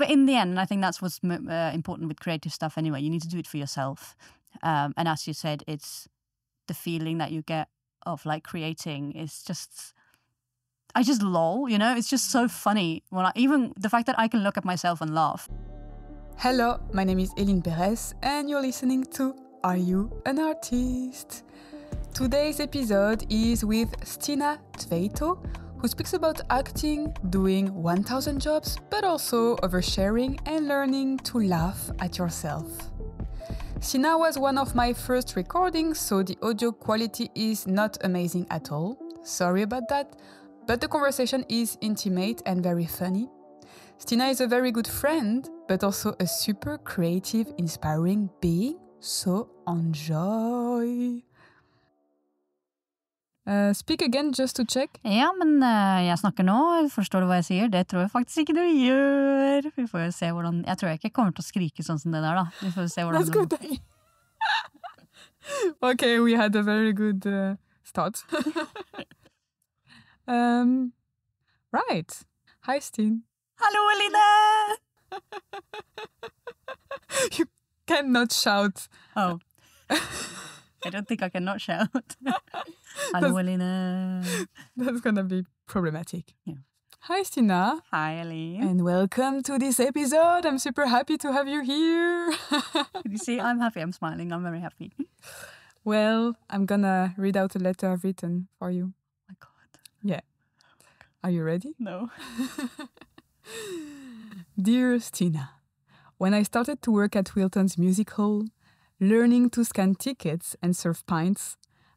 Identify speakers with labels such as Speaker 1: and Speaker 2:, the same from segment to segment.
Speaker 1: but in the end, I think that's what's important with creative stuff anyway. You need to do it for yourself. And as you said, it's the feeling that you get of like creating is just, I just lol, you know, it's just so funny. Even the fact that I can look at myself and laugh.
Speaker 2: Hello, my name is Eline Perez and you're listening to Are You an Artist? Today's episode is with Stine Tveito, who speaks about acting, doing 1,000 jobs, but also oversharing and learning to laugh at yourself. Stine was one of my first recordings, so the audio quality is not amazing at all. Sorry about that, but the conversation is intimate and very funny. Stine is a very good friend, but also a super creative, inspiring being, so enjoy! Speak again just to check.
Speaker 1: Ja, men jeg snakker nå. Forstår du hva jeg sier? Det tror jeg faktisk ikke du gjør. Vi får jo se hvordan... Jeg tror jeg ikke kommer til å skrike sånn som det der, da. Vi får se hvordan...
Speaker 2: That's good. Okay, we had a very good start. Right. Hi, Stine.
Speaker 1: Hallo, Eline!
Speaker 2: You cannot shout.
Speaker 1: Oh. I don't think I can not shout. Hallo, Eline.
Speaker 2: That's gonna be problematic.
Speaker 1: Yeah.
Speaker 2: Hi, Stine.
Speaker 1: Hi, Eline.
Speaker 2: And welcome to this episode. I'm super happy to have you here.
Speaker 1: You see, I'm happy. I'm smiling. I'm very happy.
Speaker 2: Well, I'm gonna read out a letter I've written for you.
Speaker 1: Oh my God.
Speaker 2: Yeah. Are you ready?
Speaker 1: No.
Speaker 2: Dear Stine, when I started to work at Wilton's Music Hall, learning to scan tickets and serve pints,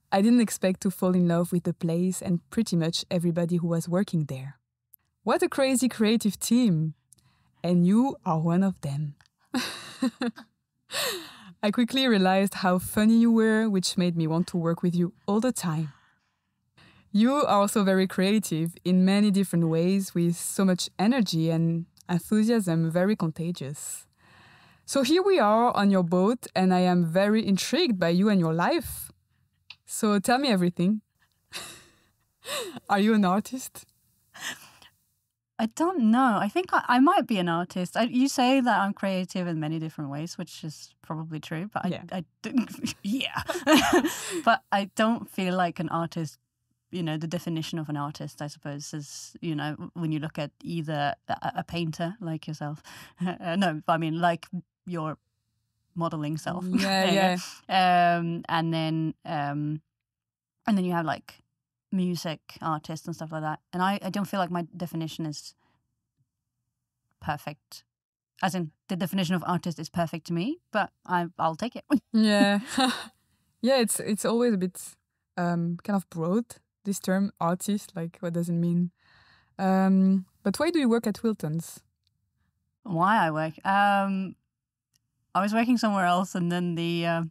Speaker 2: I didn't expect to fall in love with the place and pretty much everybody who was working there. What a crazy creative team! And you are one of them. I quickly realized how funny you were, which made me want to work with you all the time. You are also very creative in many different ways with so much energy and enthusiasm, very contagious. So here we are on your boat and I am very intrigued by you and your life. So tell me everything. Are you an artist?
Speaker 1: I don't know. I think I might be an artist. You say that I'm creative in many different ways, which is probably true, but I don't, yeah. But I don't feel like an artist. You know, the definition of an artist, I suppose, is, you know, when you look at either a painter like yourself. No, I mean, like your modeling self.
Speaker 2: Yeah.
Speaker 1: And then you have like music artists and stuff like that. And I don't feel like my definition is perfect. As in, the definition of artist is perfect to me, but I'll take it.
Speaker 2: Yeah. Yeah, it's always a bit kind of broad, this term artist, like what does it mean? But why do you work at Wilton's?
Speaker 1: Why I work? I was working somewhere else and then the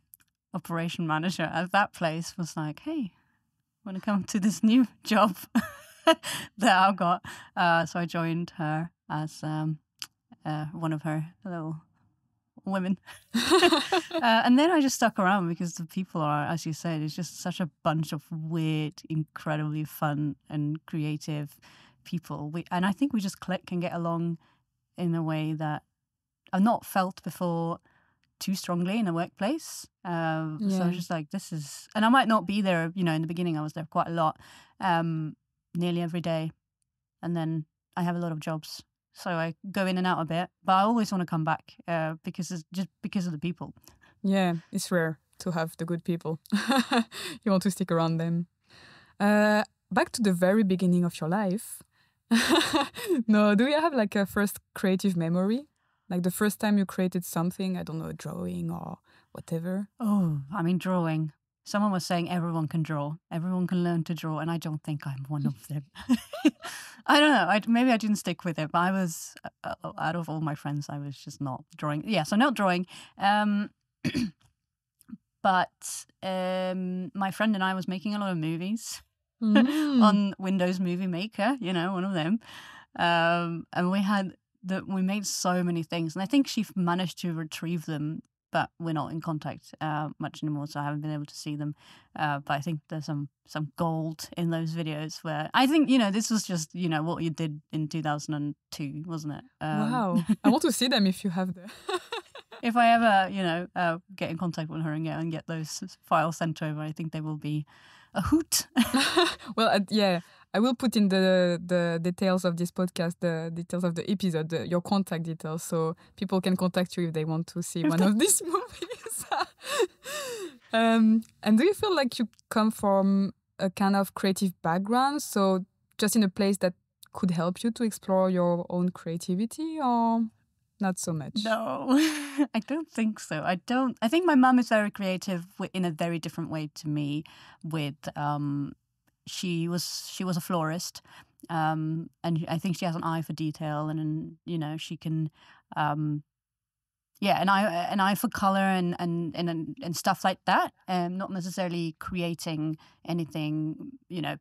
Speaker 1: operation manager at that place was like, hey, want to come to this new job that I've got? So I joined her as one of her little women. And then I just stuck around because the people are, as you said, it's just such a bunch of weird, incredibly fun and creative people. And I think we just click and get along in a way that I've not felt before too strongly in a workplace. So I was just like, this is... And I might not be there, you know, in the beginning I was there quite a lot, nearly every day. And then I have a lot of jobs. So I go in and out a bit, but I always want to come back because of the people. Yeah,
Speaker 2: it's rare to have the good people. You want to stick around them. Back to the very beginning of your life. No, do you have like a first creative memory? Like the first time you created something, I don't know, a drawing or whatever?
Speaker 1: Oh, I mean, drawing. Someone was saying everyone can draw. Everyone can learn to draw, and I don't think I'm one of them. I don't know. Maybe I didn't stick with it, but I was, out of all my friends, I was just not drawing. Yeah, so not drawing. But my friend and I was making a lot of movies on Windows Movie Maker, you know, one of them. And we made so many things, and I think she managed to retrieve them but we're not in contact much anymore, so I haven't been able to see them. But I think there's some gold in those videos where I think, this was just, what you did in 2002, wasn't it?
Speaker 2: Wow. I want to see them if you have them.
Speaker 1: If I ever, get in contact with her and get those files sent over, I think they will be a hoot.
Speaker 2: Well, yeah, I will put in the details of this podcast, the details of the episode, your contact details, so people can contact you if they want to see one of these movies. And do you feel like you come from a kind of creative background, so just in a place that could help you to explore your own creativity, or not so much?
Speaker 1: No, I don't think so. I think my mum is very creative in a very different way to me. With she was a florist, and I think she has an eye for detail, and she can, an eye for color and stuff like that. Not necessarily creating anything,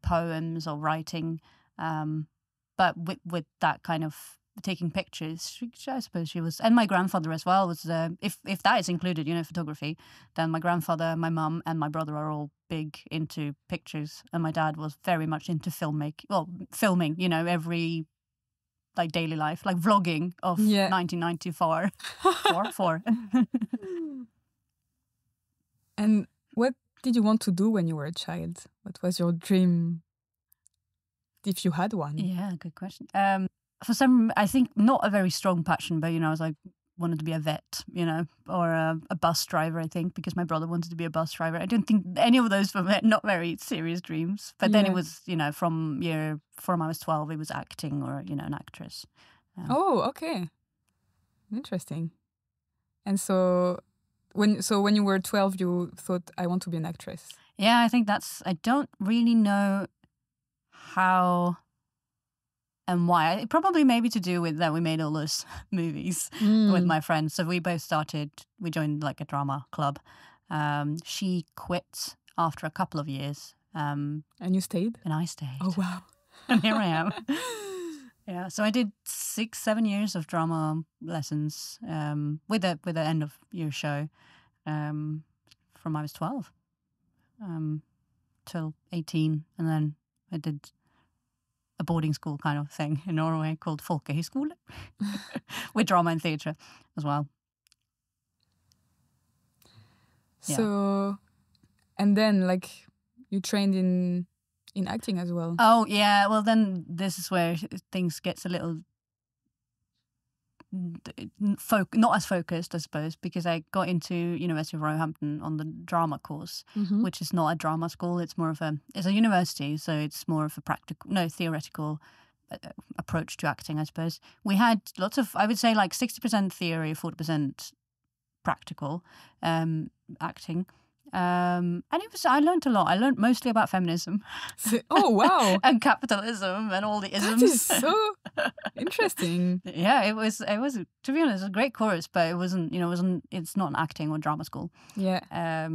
Speaker 1: poems or writing, but with that kind of taking pictures. I suppose she was, and my grandfather as well was. If that is included, photography, then my grandfather, my mum, and my brother are all big into pictures, and my dad was very much into filming. Every daily life, like vlogging of 1994. four.
Speaker 2: And what did you want to do when you were a child? What was your dream, if you had one?
Speaker 1: Yeah, good question. For some, I think not a very strong passion, but I was wanted to be a vet, or a bus driver. I think because my brother wanted to be a bus driver. I don't think any of those were not very serious dreams. But then it was, from I was 12, it was acting or an actress.
Speaker 2: Oh, okay, interesting. And so when you were 12, you thought, I want to be an actress.
Speaker 1: Yeah, I think I don't really know how and why. It probably maybe to do with that we made all those movies with my friends. So we joined a drama club. She quit after a couple of years. And
Speaker 2: you stayed?
Speaker 1: And I stayed.
Speaker 2: Oh, wow.
Speaker 1: And here I am. Yeah, so I did 6-7 years of drama lessons with the end of year show from I was 12 till 18. And then I did a boarding school kind of thing in Norway called Folkehøyskole with drama and theatre as well.
Speaker 2: So, and then you trained in acting as well.
Speaker 1: Oh yeah, well then this is where things gets a little not as focused, I suppose, because I got into University of Roehampton on the drama course, which is not a drama school. It's more of it's a university, so it's more of a theoretical approach to acting, I suppose. We had lots of, I would say 60% theory, 40% practical acting. And I learned a lot. I learned mostly about feminism.
Speaker 2: Oh, wow.
Speaker 1: And capitalism and all the isms.
Speaker 2: That is so interesting.
Speaker 1: Yeah, it was, to be honest, a great course, but it wasn't, it's not an acting or drama school.
Speaker 2: Yeah.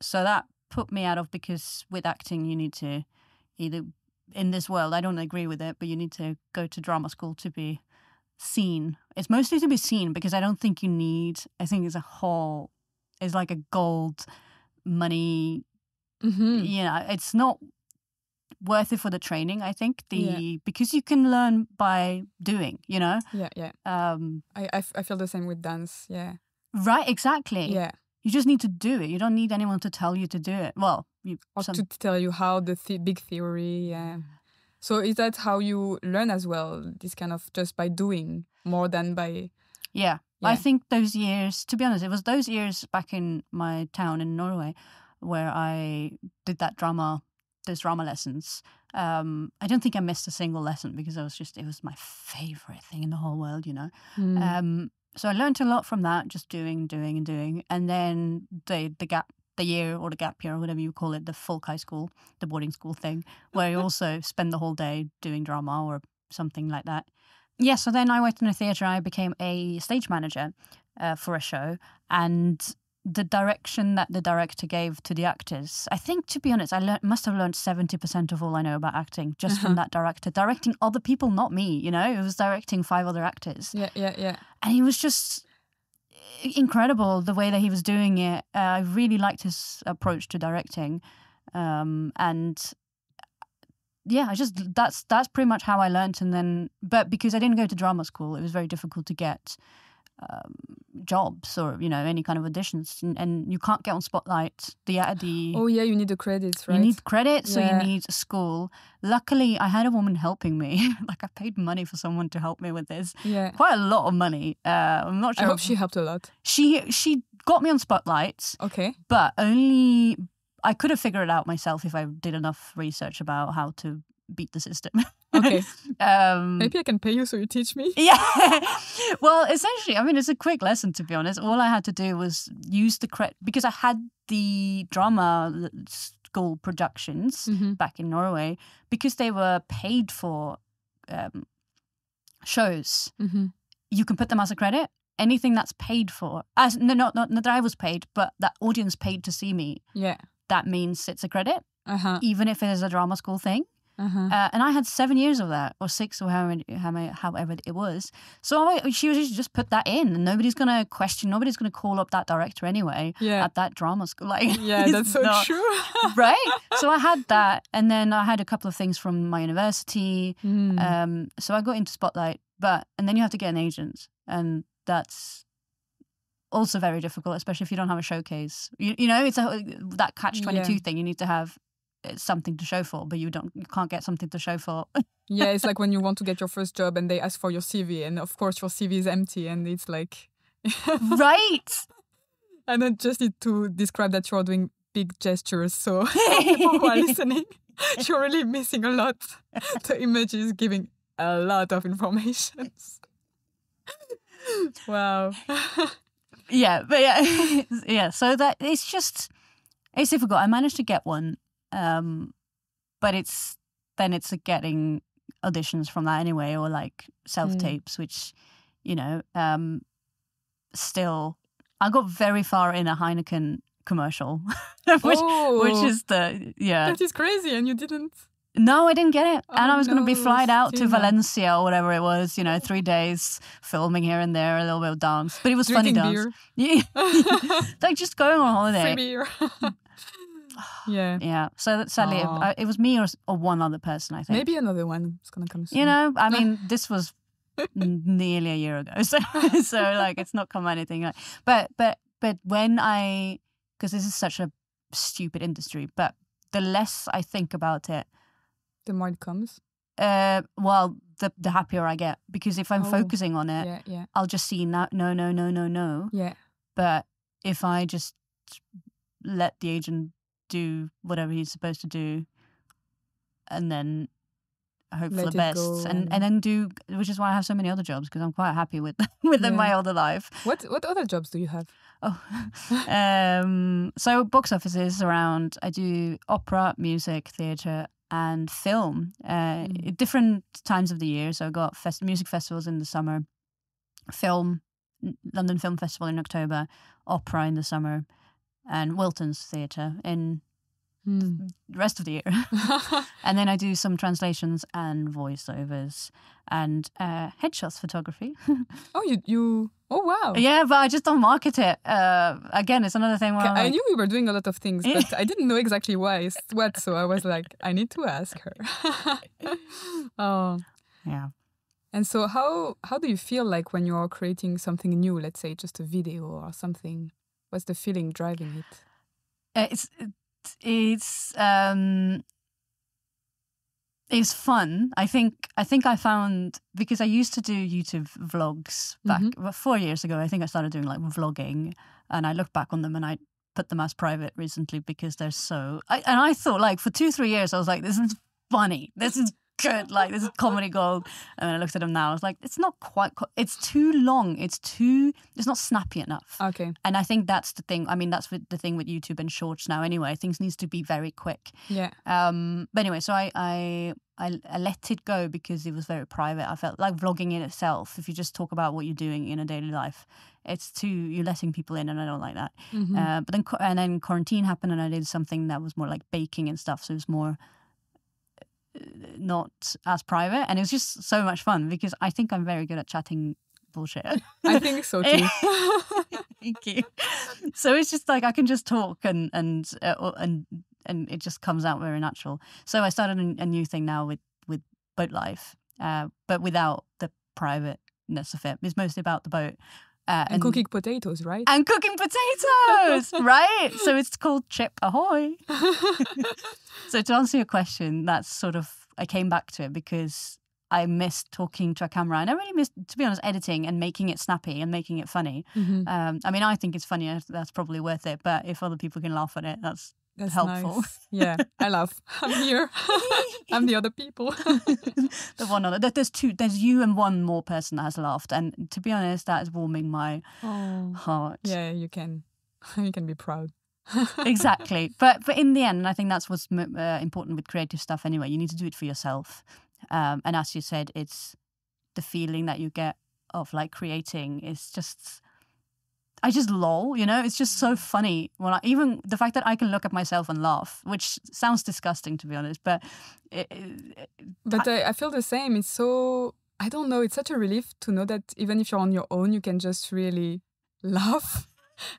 Speaker 1: So that put me out of, because with acting, you need to either, in this world, I don't agree with it, but you need to go to drama school to be seen. It's mostly to be seen, because I don't think you need, I think it's like a gold money, it's not worth it for the training, I think, because you can learn by doing,
Speaker 2: Yeah. I feel the same with dance,
Speaker 1: Right, exactly.
Speaker 2: Yeah.
Speaker 1: You just need to do it. You don't need anyone to tell you to do it. Well,
Speaker 2: to tell you how the big theory, So is that how you learn as well, this kind of just by doing more than by...
Speaker 1: Yeah. I think those years, to be honest, it was those years back in my town in Norway where I did those drama lessons. I don't think I missed a single lesson, because it was my favorite thing in the whole world, So I learned a lot from that, just doing. And then the gap year or whatever you call it, the Folkehøyskole, the boarding school thing, where you also spend the whole day doing drama or something like that. Yeah, so then I worked in a theatre. I became a stage manager for a show, and the direction that the director gave to the actors, I think, to be honest, I must have learned 70% of all I know about acting just from that director. Directing other people, not me, It was directing 5 other actors.
Speaker 2: Yeah.
Speaker 1: And he was just... incredible the way that he was doing it. I really liked his approach to directing, and yeah, that's pretty much how I learned. And then, but because I didn't go to drama school, it was very difficult to get jobs or any kind of auditions, and you can't get on Spotlight.
Speaker 2: Oh yeah, you need the credits, right?
Speaker 1: You need credits, so you need a school. Luckily, I had a woman helping me. Like, I paid money for someone to help me with this.
Speaker 2: Yeah,
Speaker 1: quite a lot of money. I'm not sure.
Speaker 2: I hope she helped a lot.
Speaker 1: She got me on Spotlight.
Speaker 2: Okay,
Speaker 1: but only I could have figured it out myself if I did enough research about how to beat the system.
Speaker 2: Okay. Maybe I can pay you so you teach me.
Speaker 1: Yeah. Well, essentially, I mean, it's a quick lesson, to be honest. All I had to do was use the credit, because I had the drama school productions back in Norway, because they were paid for shows. You can put them as a credit. Anything that's paid for, not that I was paid, but that audience paid to see me.
Speaker 2: Yeah.
Speaker 1: That means it's a credit, even if it is a drama school thing. And I had 7 years of that, or 6, or however it was. So she was just put that in, and nobody's going to question, nobody's going to call up that director anyway at that drama school. Like,
Speaker 2: yeah, that's so true.
Speaker 1: Right? So I had that, and then I had a couple of things from my university. So I got into Spotlight, and then you have to get an agent, and that's also very difficult, especially if you don't have a showcase. You know, it's that catch-22 thing. You need to have something to show for, but you can't get something to show for.
Speaker 2: Yeah, it's like when you want to get your first job and they ask for your CV, and of course your CV is empty, and it's like
Speaker 1: right.
Speaker 2: And I just need to describe that you're doing big gestures, so people who are listening, you're really missing a lot. The image is giving a lot of information. Wow.
Speaker 1: Yeah, but yeah. So that it's difficult. I managed to get one. But it's getting auditions from that anyway, or like self-tapes, which, still, I got very far in a Heineken commercial, which is
Speaker 2: that is crazy, and you didn't.
Speaker 1: No, I didn't get it. And I was going to be flying out to
Speaker 2: Stine.
Speaker 1: Valencia or whatever it was, 3 days, filming here and there, a little bit of dance. But it was funny dance.
Speaker 2: Beer.
Speaker 1: Yeah. Like just going on holiday.
Speaker 2: Free beer.
Speaker 1: Yeah. So sadly, it was me or one other person, I think.
Speaker 2: Maybe another one is going to come soon.
Speaker 1: I mean, this was nearly a year ago. So like, it's not come anything. Like, but when because this is such a stupid industry, but the less I think about it,
Speaker 2: the more it comes.
Speaker 1: Well, the happier I get, because if I'm focusing on it, I'll just see no.
Speaker 2: Yeah.
Speaker 1: But if I just let the agent do whatever he's supposed to do, and then hope for the best, and then do, which is why I have so many other jobs, because I'm quite happy with my other life.
Speaker 2: What other jobs do you have?
Speaker 1: So box offices around. I do opera, music, theatre, and film. Different times of the year. So I got music festivals in the summer, London Film Festival in October, opera in the summer, and Wilton's Theatre in the rest of the year. And then I do some translations and voiceovers and headshots photography. Oh, wow. Yeah, but I just don't market it. Again, it's another thing where
Speaker 2: I knew we were doing a lot of things, but I didn't know exactly what, so I was like, I need to ask her. Oh.
Speaker 1: Yeah.
Speaker 2: And so how do you feel like when you're creating something new, let's say just a video or something? What's the feeling driving it?
Speaker 1: It's fun. I think I found, because I used to do YouTube vlogs back 4 years ago. I think I started doing like vlogging, and I look back on them and I put them as private recently because they're so. And I thought, like, for 2-3 years I was like, this is funny. This is good. Like, this is comedy gold. And then I looked at them now. I was like, it's not quite. It's too long. It's not snappy enough.
Speaker 2: Okay.
Speaker 1: And I think that's the thing. I mean, that's the thing with YouTube and shorts now. Anyway, things needs to be very quick.
Speaker 2: Yeah.
Speaker 1: But anyway, so I let it go because it was very private. I felt like vlogging in itself, if you just talk about what you're doing in a daily life, you're letting people in, and I don't like that. But then quarantine happened, and I did something that was more like baking and stuff. So it was more not as private, and it was just so much fun because I think I'm very good at chatting bullshit.
Speaker 2: I think so too.
Speaker 1: Thank you. So it's just like I can just talk and it just comes out very natural. So I started a new thing now with boat life, but without the privateness of it. It's mostly about the boat.
Speaker 2: And cooking potatoes, right?
Speaker 1: And cooking potatoes, right? So it's called Chip Ahoy. So to answer your question, that's sort of, I came back to it because I missed talking to a camera. And I really missed, to be honest, editing and making it snappy and making it funny. I mean, I think it's funny. That's probably worth it. But if other people can laugh at it, that's helpful.
Speaker 2: Nice. Yeah, I laugh. I'm here. I'm the other people.
Speaker 1: The one other. There's you and one more person that has laughed. And to be honest, that is warming my heart.
Speaker 2: Yeah, you can be proud.
Speaker 1: Exactly. But in the end, I think that's what's important with creative stuff anyway. You need to do it for yourself. And as you said, it's the feeling that you get of like creating is just... I just lol, it's just so funny when even the fact that I can look at myself and laugh, which sounds disgusting to be honest, but
Speaker 2: I feel the same. It's so, I don't know, it's such a relief to know that even if you're on your own, you can just really laugh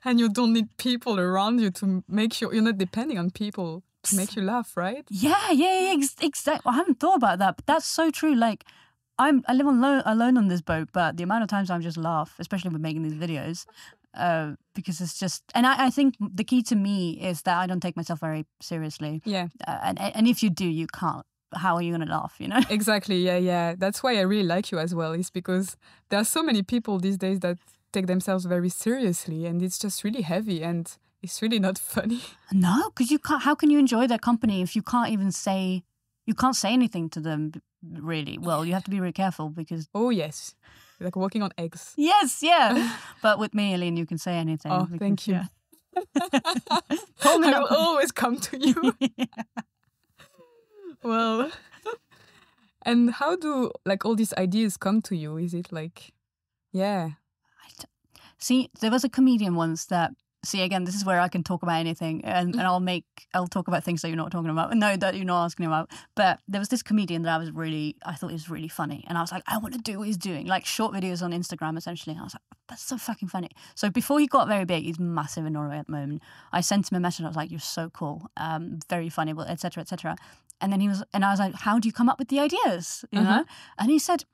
Speaker 2: and you don't need people around you to make sure you're not depending on people to make you laugh, right?
Speaker 1: Yeah, exactly. I haven't thought about that, but that's so true. Like I live alone on this boat, but the amount of times I just laugh, especially with making these videos, because it's just, and I think the key to me is that I don't take myself very seriously.
Speaker 2: Yeah.
Speaker 1: And if you do, you can't. How are you going to laugh,
Speaker 2: Exactly, yeah. That's why I really like you as well, is because there are so many people these days that take themselves very seriously and it's just really heavy and it's really not funny.
Speaker 1: No, because you can't, how can you enjoy their company if you can't even say, you can't say anything to them, really? Well, you have to be really careful because...
Speaker 2: Oh, yes. Like walking on eggs.
Speaker 1: Yes, yeah. But with me, Aline, you can say anything.
Speaker 2: Oh, thank you.
Speaker 1: Yeah.
Speaker 2: I will always come to you.
Speaker 1: Yeah.
Speaker 2: Well, and how do like all these ideas come to you? Is it like, yeah.
Speaker 1: See, there was a comedian once that, again, this is where I can talk about anything and I'll talk about things that you're not talking about. No, that you're not asking about. But there was this comedian that I thought he was really funny. And I was like, I want to do what he's doing. Like short videos on Instagram, essentially. And I was like, that's so fucking funny. So before he got very big, he's massive in Norway at the moment. I sent him a message. I was like, you're so cool. Very funny, etc., etc. And then I was like, how do you come up with the ideas? You know? And he said, it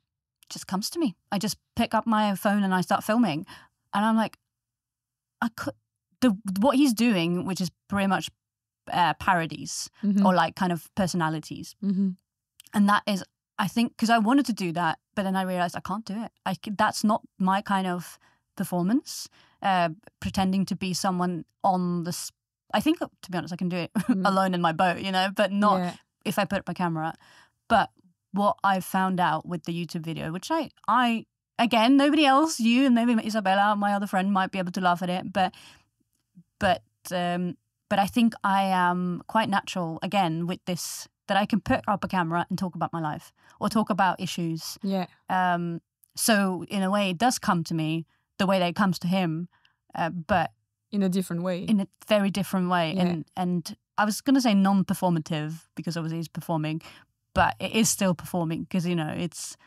Speaker 1: just comes to me. I just pick up my phone and I start filming. And I'm like, what he's doing, which is pretty much parodies or like kind of personalities. And that is, I think, because I wanted to do that, but then I realized I can't do it. That's not my kind of performance, pretending to be someone on the... I think, to be honest, I can do it alone in my boat, but not if I put up my camera. But what I found out with the YouTube video, which I again, nobody else, you and maybe Isabella, my other friend, might be able to laugh at it, but I think I am quite natural, again, with this, that I can put up a camera and talk about my life or talk about issues.
Speaker 2: Yeah.
Speaker 1: So in a way, it does come to me the way that it comes to him, but
Speaker 2: in a different way.
Speaker 1: In a very different way. Yeah. And I was going to say non-performative because obviously he's performing, but it is still performing because, it's...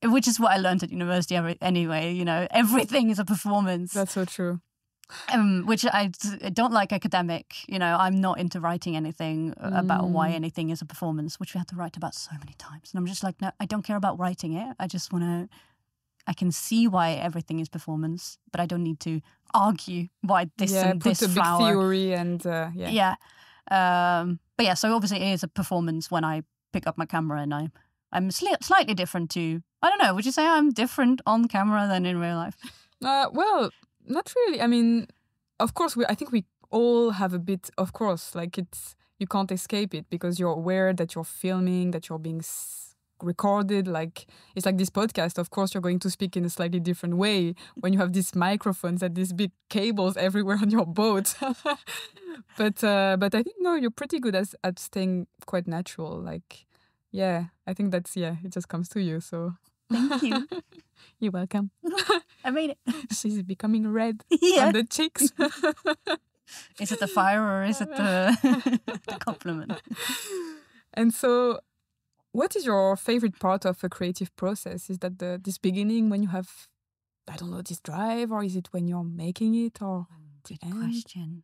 Speaker 1: Which is what I learned at university anyway, everything is a performance.
Speaker 2: That's so true.
Speaker 1: Which I don't like academic, I'm not into writing anything about why anything is a performance, which we have to write about so many times. And I'm just like, no, I don't care about writing it. I just I can see why everything is performance, but I don't need to argue why this and this flower.
Speaker 2: Put a big theory and,
Speaker 1: Yeah. But yeah, so obviously it is a performance when I pick up my camera and I'm slightly different to... I don't know, would you say I'm different on camera than in real life?
Speaker 2: Well, not really. I mean, of course, I think we all have a bit, of course, like you can't escape it because you're aware that you're filming, that you're being recorded. Like, it's like this podcast, of course, you're going to speak in a slightly different way when you have these microphones and these big cables everywhere on your boat. But I think, no, you're pretty good at staying quite natural. Like, yeah, I think that's, it just comes to you, so...
Speaker 1: Thank you.
Speaker 2: You're welcome.
Speaker 1: I made it.
Speaker 2: She's becoming red
Speaker 1: on
Speaker 2: the cheeks.
Speaker 1: Is it the fire or is it the compliment?
Speaker 2: And so what is your favorite part of a creative process? Is that this beginning when you have, I don't know, this drive, or is it when you're making it, or the
Speaker 1: Good
Speaker 2: end,
Speaker 1: question.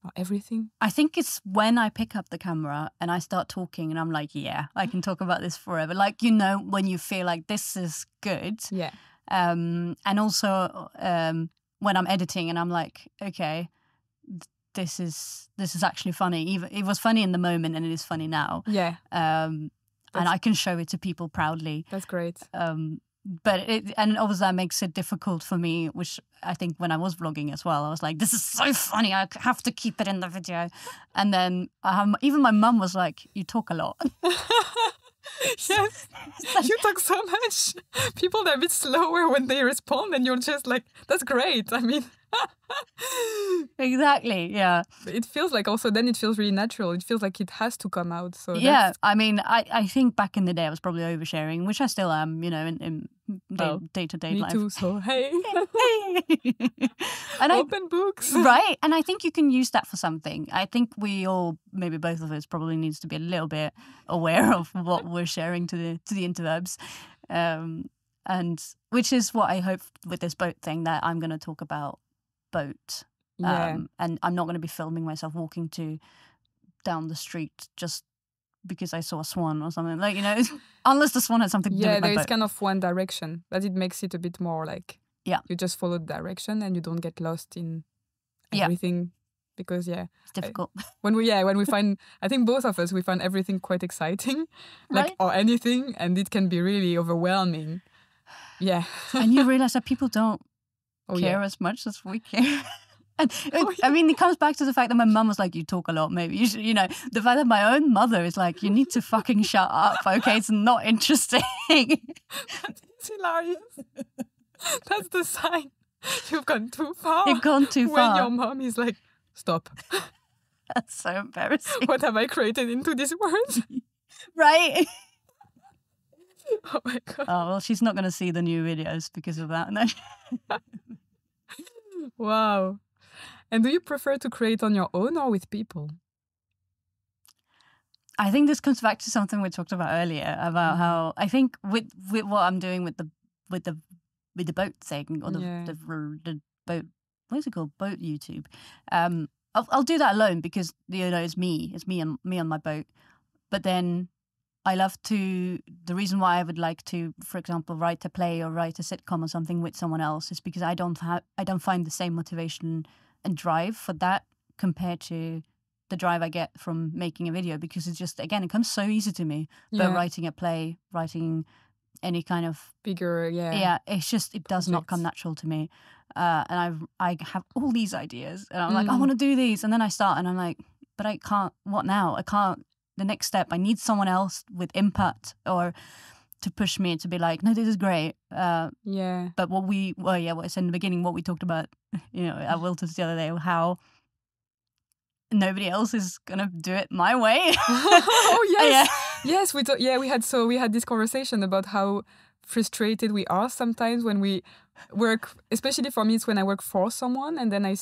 Speaker 2: or everything?
Speaker 1: I think it's when I pick up the camera and I start talking and I'm like, yeah, I can talk about this forever. Like, you know, when you feel like this is good.
Speaker 2: Yeah.
Speaker 1: And also when I'm editing and I'm like, okay, this is actually funny. Even it was funny in the moment and it is funny now.
Speaker 2: Yeah.
Speaker 1: And I can show it to people proudly.
Speaker 2: That's great.
Speaker 1: But and obviously that makes it difficult for me, which I think when I was vlogging as well, I was like, this is so funny, I have to keep it in the video. And then even my mum was like, you talk a lot.
Speaker 2: Yes, you talk so much. People are a bit slower when they respond, and you're just like, that's great. I mean,
Speaker 1: exactly, yeah.
Speaker 2: It feels like also then it feels really natural. It feels like it has to come out. So
Speaker 1: yeah, I mean, I think back in the day I was probably oversharing, which I still am, you know, in day-to-day
Speaker 2: me
Speaker 1: life.
Speaker 2: too. So hey,
Speaker 1: and
Speaker 2: open books,
Speaker 1: right? And I think you can use that for something. I think we all, maybe both of us, probably needs to be a little bit aware of what we're sharing to the interwebs, and which is what I hope with this boat thing, that I'm going to talk about boat.
Speaker 2: Yeah.
Speaker 1: And I'm not going to be filming myself walking down the street just because I saw a swan or something. Like, you know, unless the swan had something to do with my
Speaker 2: there is
Speaker 1: boat.
Speaker 2: kind of one direction, but it makes it a bit more like, you just follow the direction and you don't get lost in everything. Because
Speaker 1: it's difficult.
Speaker 2: When we find, I think both of us, we find everything quite exciting, like,
Speaker 1: right?
Speaker 2: or anything, and it can be really overwhelming. Yeah.
Speaker 1: And you realize that people don't care
Speaker 2: yeah.
Speaker 1: as much as we care. And I mean, it comes back to the fact that my mum was like, you talk a lot, maybe you should, you know, the fact that my own mother is like, you need to fucking shut up, okay? It's not interesting.
Speaker 2: It's hilarious. That's the sign. You've gone too far.
Speaker 1: You've gone too far.
Speaker 2: When your mom is like, stop.
Speaker 1: That's so embarrassing.
Speaker 2: What have I created into this world?
Speaker 1: Right?
Speaker 2: Oh my God.
Speaker 1: Oh, well, she's not going to see the new videos because of that. No.
Speaker 2: Wow. And do you prefer to create on your own or with people?
Speaker 1: I think this comes back to something we talked about earlier about how I think with what I'm doing with the boat thing or the boat, what is it called, boat YouTube. I'll do that alone because, you know, it's me and me on my boat. But then I love to. The reason why I would like to, for example, write a play or write a sitcom or something with someone else is because I don't find the same motivation and drive for that compared to the drive I get from making a video, because it's just, again, it comes so easy to me. But writing a play, writing any kind of
Speaker 2: bigger,
Speaker 1: it's just, it does not come natural to me. And I have all these ideas and I'm like, I want to do these, and then I start and I'm like, but I can't. What now? I can't. The next step, I need someone else with input or to push me to be like, no, this is great. But what I said in the beginning, what we talked about, you know, at Wilton's the other day, how nobody else is gonna do it my way.
Speaker 2: Oh yes, yes. We had this conversation about how frustrated we are sometimes when we work. Especially for me, it's when I work for someone, and then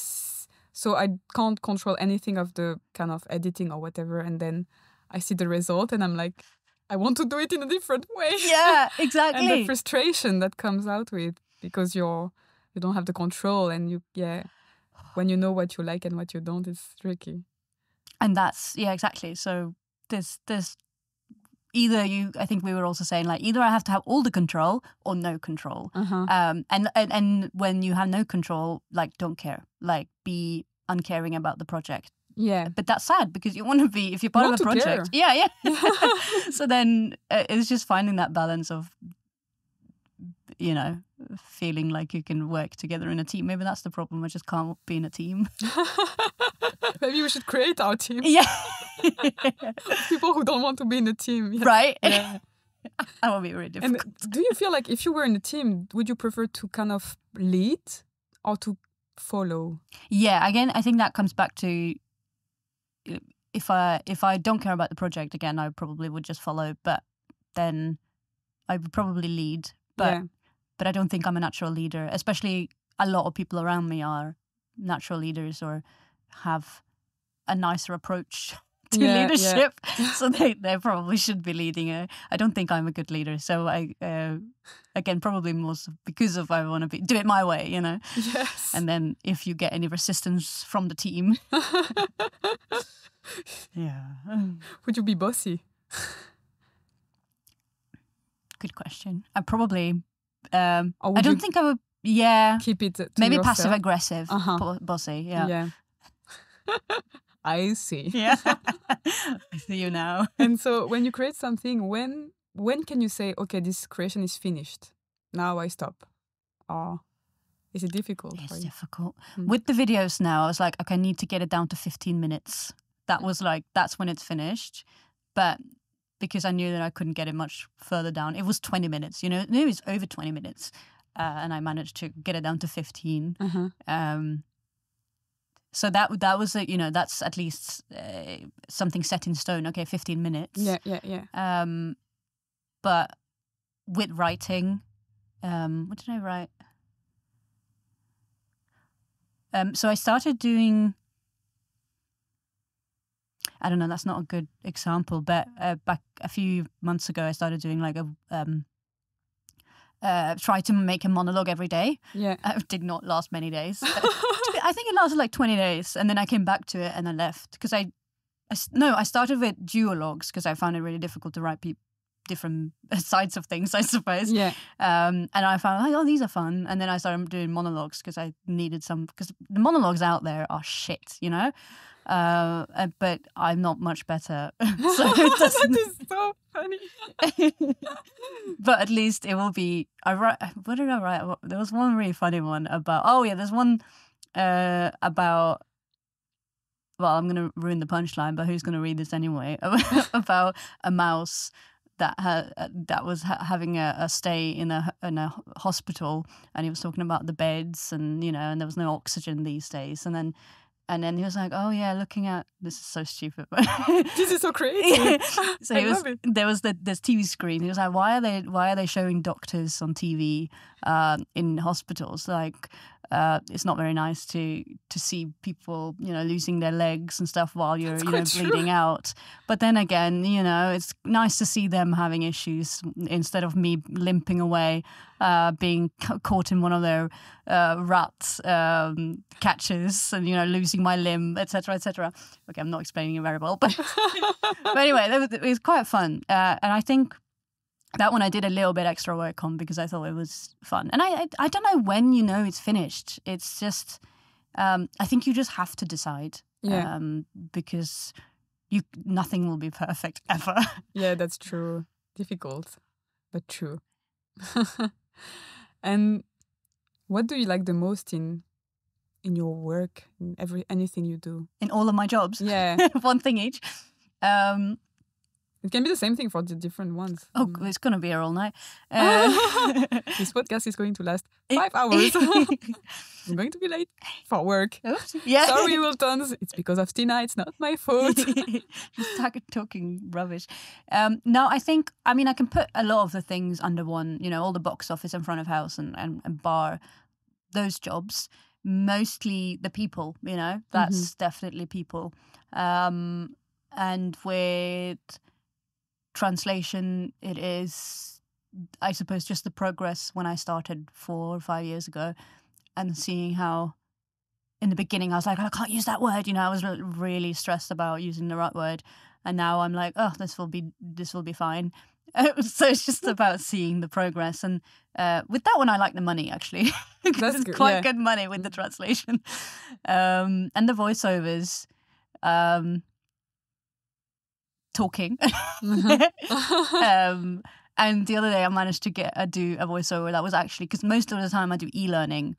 Speaker 2: so I can't control anything of the kind of editing or whatever, and then I see the result, and I'm like, I want to do it in a different way.
Speaker 1: Yeah, exactly.
Speaker 2: And the frustration that comes out with, because you don't have the control, and when you know what you like and what you don't, it's tricky. And
Speaker 1: that's exactly. So there's either I think we were also saying, like, either I have to have all the control or no control. And when you have no control, like, don't care, like, be uncaring about the project.
Speaker 2: Yeah,
Speaker 1: but that's sad because you want to be, if you're part of the project.
Speaker 2: Care.
Speaker 1: Yeah. So then it's just finding that balance of, you know, feeling like you can work together in a team. Maybe that's the problem. I just can't be in a team.
Speaker 2: Maybe we should create our team.
Speaker 1: Yeah.
Speaker 2: People who don't want to be in a team.
Speaker 1: Yeah. Right? Yeah. That would be really difficult.
Speaker 2: And do you feel like if you were in a team, would you prefer to kind of lead or to follow?
Speaker 1: Yeah, again, I think that comes back to, if I don't care about the project, again, I probably would just follow, but then I would probably lead. But I don't think I'm a natural leader, especially a lot of people around me are natural leaders or have a nicer approach to leadership. So they probably should be leading. I don't think I'm a good leader. So again, probably most because of I want to do it my way,
Speaker 2: Yes.
Speaker 1: And then if you get any resistance from the team. Yeah.
Speaker 2: Would you be bossy?
Speaker 1: Good question. I probably... I
Speaker 2: would
Speaker 1: don't think I would... Yeah.
Speaker 2: Keep it to
Speaker 1: maybe
Speaker 2: yourself?
Speaker 1: passive-aggressive, bossy, yeah.
Speaker 2: I see.
Speaker 1: Yeah. I see you now.
Speaker 2: And so when you create something, when can you say, okay, this creation is finished, now I stop? Or is it difficult for you?
Speaker 1: It's difficult. With the videos now, I was like, okay, I need to get it down to 15 minutes. That was like, that's when it's finished. But because I knew that I couldn't get it much further down, it was 20 minutes, it was over 20 minutes. And I managed to get it down to 15. So that was that's at least something set in stone. Okay, 15 minutes.
Speaker 2: Yeah.
Speaker 1: But with writing, what did I write? So I started doing. I don't know. That's not a good example, but back a few months ago, I started doing like try to make a monologue every day.
Speaker 2: Yeah.
Speaker 1: It did not last many days. I think it lasted like 20 days, and then I came back to it and I left because I started with duologues because I found it really difficult to write different sides of things, I suppose.
Speaker 2: Yeah.
Speaker 1: And I found like, oh, these are fun, and then I started doing monologues because I needed some, because the monologues out there are shit, but I'm not much better. So it doesn't...
Speaker 2: That is so funny.
Speaker 1: But at least it will be. What did I write? There was one really funny one about. There's one about. Well, I'm going to ruin the punchline, but who's going to read this anyway? About a mouse that was having a stay in a hospital, and he was talking about the beds and and there was no oxygen these days, and then he was like, oh yeah, looking at this is so stupid, but
Speaker 2: this is so crazy.
Speaker 1: So there was this TV screen. He was like, why are they showing doctors on TV in hospitals? Like it's not very nice to see people losing their legs and stuff while you're bleeding out. But then again, it's nice to see them having issues instead of me limping away, being caught in one of their rat catches and losing my limb, etc., etc. Okay, I'm not explaining it very well, but anyway, it was quite fun, and I think that one I did a little bit extra work on because I thought it was fun. And I don't know when it's finished. It's just I think you just have to decide, because nothing will be perfect ever.
Speaker 2: Yeah, that's true. Difficult, but true. And what do you like the most in your work, in anything you do?
Speaker 1: In all of my jobs?
Speaker 2: Yeah.
Speaker 1: One thing each.
Speaker 2: It can be the same thing for the different ones.
Speaker 1: Oh, it's going to be here all night.
Speaker 2: This podcast is going to last 5 hours. I'm going to be late for work.
Speaker 1: Oops. Yeah.
Speaker 2: Sorry, Wiltons. It's because of Stine. It's not my fault.
Speaker 1: Just talking rubbish. No, I think, I can put a lot of the things under one, all the box office and front of house and bar, those jobs. Mostly the people, that's definitely people. And with translation, it is, I suppose, just the progress when I started 4 or 5 years ago, and seeing how in the beginning I was like, I can't use that word, I was really stressed about using the right word, and now I'm like, oh, this will be fine. So it's just about seeing the progress, and with that one I like the money actually.
Speaker 2: That's
Speaker 1: it's
Speaker 2: good,
Speaker 1: quite good money with the translation, and the voiceovers. Talking. And the other day I managed to do a voiceover that was actually, because most of the time I do e-learning,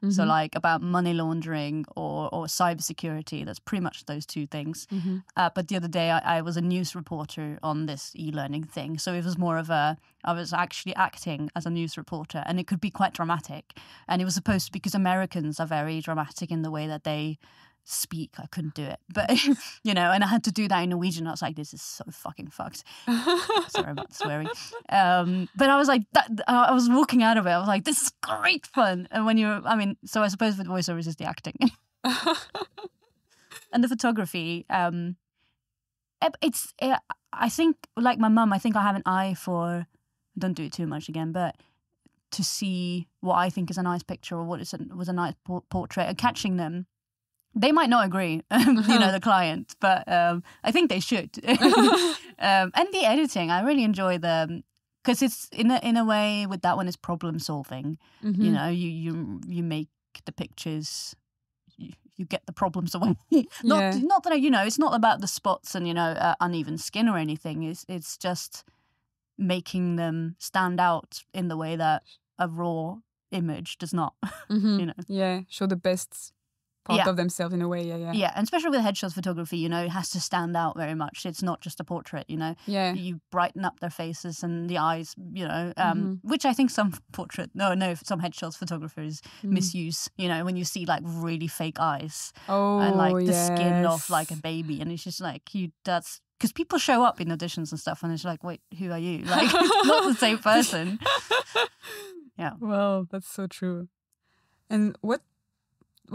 Speaker 1: so like about money laundering or cybersecurity. That's pretty much those two things. But the other day I was a news reporter on this e-learning thing, so it was more of I was actually acting as a news reporter, and it could be quite dramatic, and it was supposed to, because Americans are very dramatic in the way that they speak. I couldn't do it, but and I had to do that in Norwegian. I was like, this is so fucking fucked. Sorry about swearing. But I was like, I was walking out of it, I was like, this is great fun. And when so I suppose with voiceovers is the acting. And the photography, I think, like my mum, I think I have an eye for, don't do it too much again, but to see what I think is a nice picture or what was a nice portrait, and catching them. They might not agree, the client, but I think they should. And the editing, I really enjoy because it's in a way with that one is problem solving.
Speaker 2: Mm-hmm.
Speaker 1: You make the pictures. You get the problems away.
Speaker 2: Yeah.
Speaker 1: Not that it's not about the spots and uneven skin or anything. It's just making them stand out in the way that a raw image does not.
Speaker 2: Mm-hmm. Yeah, show the best part of themselves in a way.
Speaker 1: Yeah, and especially with headshot photography, it has to stand out very much. It's not just a portrait,
Speaker 2: Yeah.
Speaker 1: You brighten up their faces and the eyes,
Speaker 2: Mm-hmm.
Speaker 1: which I think some some headshots photographers misuse, when you see like really fake eyes and like the skin of like a baby, and it's just like that's because people show up in auditions and stuff and it's like, wait, who are you? Like, it's not the same person. Yeah.
Speaker 2: Well, that's so true. And what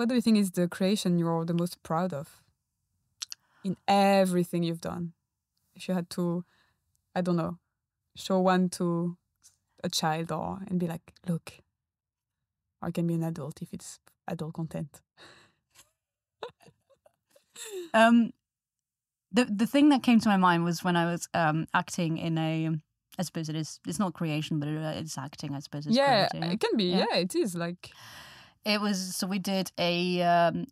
Speaker 2: do you think is the creation you're the most proud of in everything you've done? If you had to, I don't know, show one to a child and be like, look, or it can be an adult if it's adult content.
Speaker 1: The thing that came to my mind was when I was acting in I suppose it's not creation, but it's acting, I suppose. It's creating,
Speaker 2: it can be. Yeah, it is like...
Speaker 1: It was, so we did a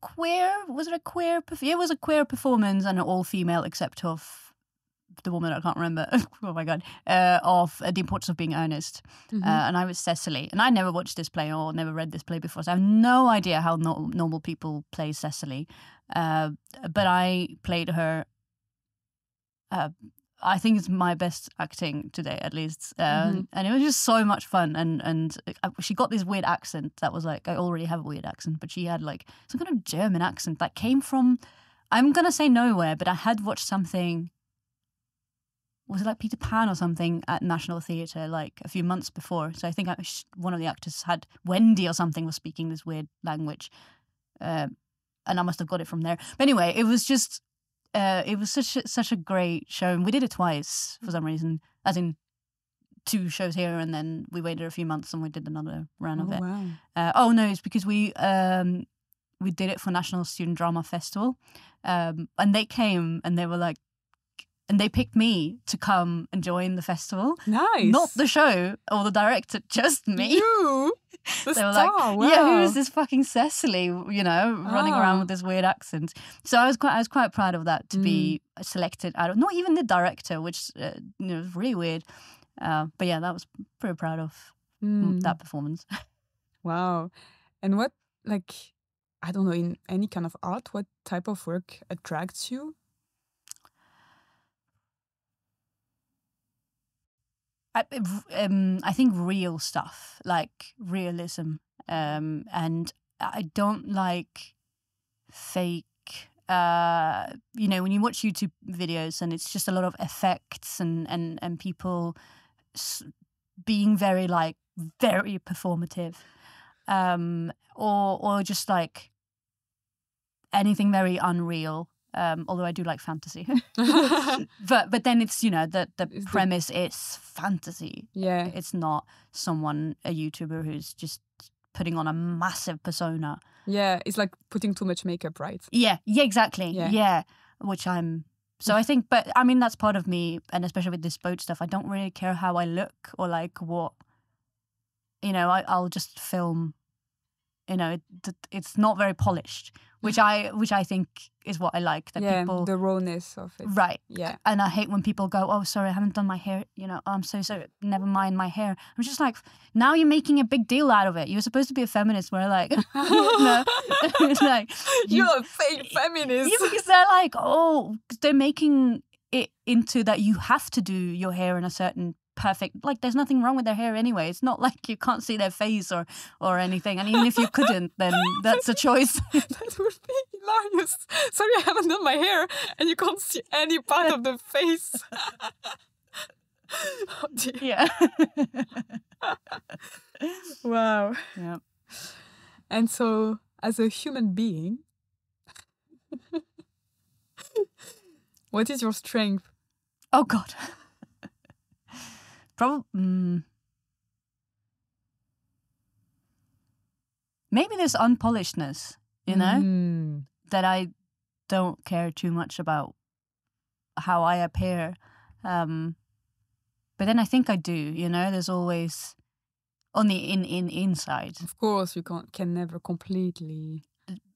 Speaker 1: queer, was it a queer? It was a queer performance and an all-female except of the woman I can't remember, oh my God, of The Importance of Being Earnest.
Speaker 2: Mm-hmm.
Speaker 1: And I was Cecily. And I never watched this play or never read this play before, so I have no idea how normal people play Cecily. But I played her... I think it's my best acting today, at least. And it was just so much fun. And she got this weird accent that was like, I already have a weird accent, but she had like some kind of German accent that came from, I'm going to say nowhere, but I had watched something, was it like Peter Pan or something at National Theatre like a few months before. So I think one of the actors had, Wendy or something, was speaking this weird language. And I must have got it from there. But anyway, it was just... it was such a great show, and we did it twice for some reason, as in 2 shows here, and then we waited a few months and we did another run of it.
Speaker 2: Wow.
Speaker 1: No, it's because we did it for National Student Drama Festival, and they came and they were like, and they picked me to come and join the festival.
Speaker 2: Nice.
Speaker 1: Not the show or the director, just me.
Speaker 2: You, the
Speaker 1: they were
Speaker 2: star.
Speaker 1: like,
Speaker 2: wow.
Speaker 1: yeah, who is this fucking Cecily? Running around with this weird accent. So I was quite proud of that, to be selected out of, not even the director, which was really weird. But yeah, that was pretty proud of that performance.
Speaker 2: Wow. And what, like, I don't know, in any kind of art, what type of work attracts you?
Speaker 1: I think real stuff, like realism, and I don't like fake. When you watch YouTube videos and it's just a lot of effects and people being very performative, or just like anything very unreal. Although I do like fantasy, but then it's the premise is fantasy.
Speaker 2: Yeah,
Speaker 1: it's not a YouTuber who's just putting on a massive persona.
Speaker 2: Yeah, it's like putting too much makeup, right?
Speaker 1: Yeah, exactly. Yeah, which I'm. So I think, but I mean that's part of me, and especially with this boat stuff, I don't really care how I look or like what. I'll just film. It's not very polished, which I think is what I like. That people,
Speaker 2: the rawness of it.
Speaker 1: Right.
Speaker 2: Yeah.
Speaker 1: And I hate when people go, "Oh, sorry, I haven't done my hair. Oh, I'm so sorry. Never mind my hair." I'm just like, now you're making a big deal out of it. You're supposed to be a feminist. Where like, it's like
Speaker 2: you're a fake feminist.
Speaker 1: Yeah, because they're like, they're making it into that you have to do your hair in a certain perfect, like there's nothing wrong with their hair anyway. It's not like you can't see their face or anything, and even if you couldn't, then that's a choice.
Speaker 2: That would be hilarious. Sorry, I haven't done my hair and you can't see any part of the face. Oh dear.
Speaker 1: Yeah.
Speaker 2: Wow.
Speaker 1: Yeah.
Speaker 2: And so as a human being, What is your strength?
Speaker 1: Oh God. Probably. Maybe this unpolishedness, you know, that I don't care too much about how I appear. But then I think I do, you know, there's always on the inside.
Speaker 2: Of course, you can never completely.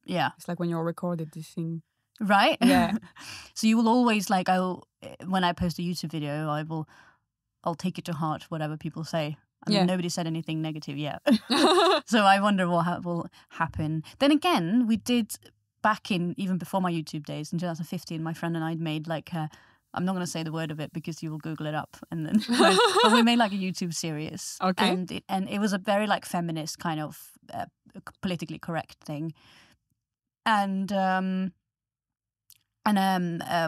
Speaker 1: Yeah.
Speaker 2: It's like when you're recorded this thing.
Speaker 1: Right?
Speaker 2: Yeah.
Speaker 1: So you will always like, when I post a YouTube video, I'll take it to heart, whatever people say. I mean, nobody said anything negative yet. So I wonder what will happen. Then again, we did back in, even before my YouTube days, in 2015, my friend and I made like I'm not going to say the word of it because you will Google it up. And then but we made like a YouTube series.
Speaker 2: Okay.
Speaker 1: And it was a very like feminist kind of politically correct thing. And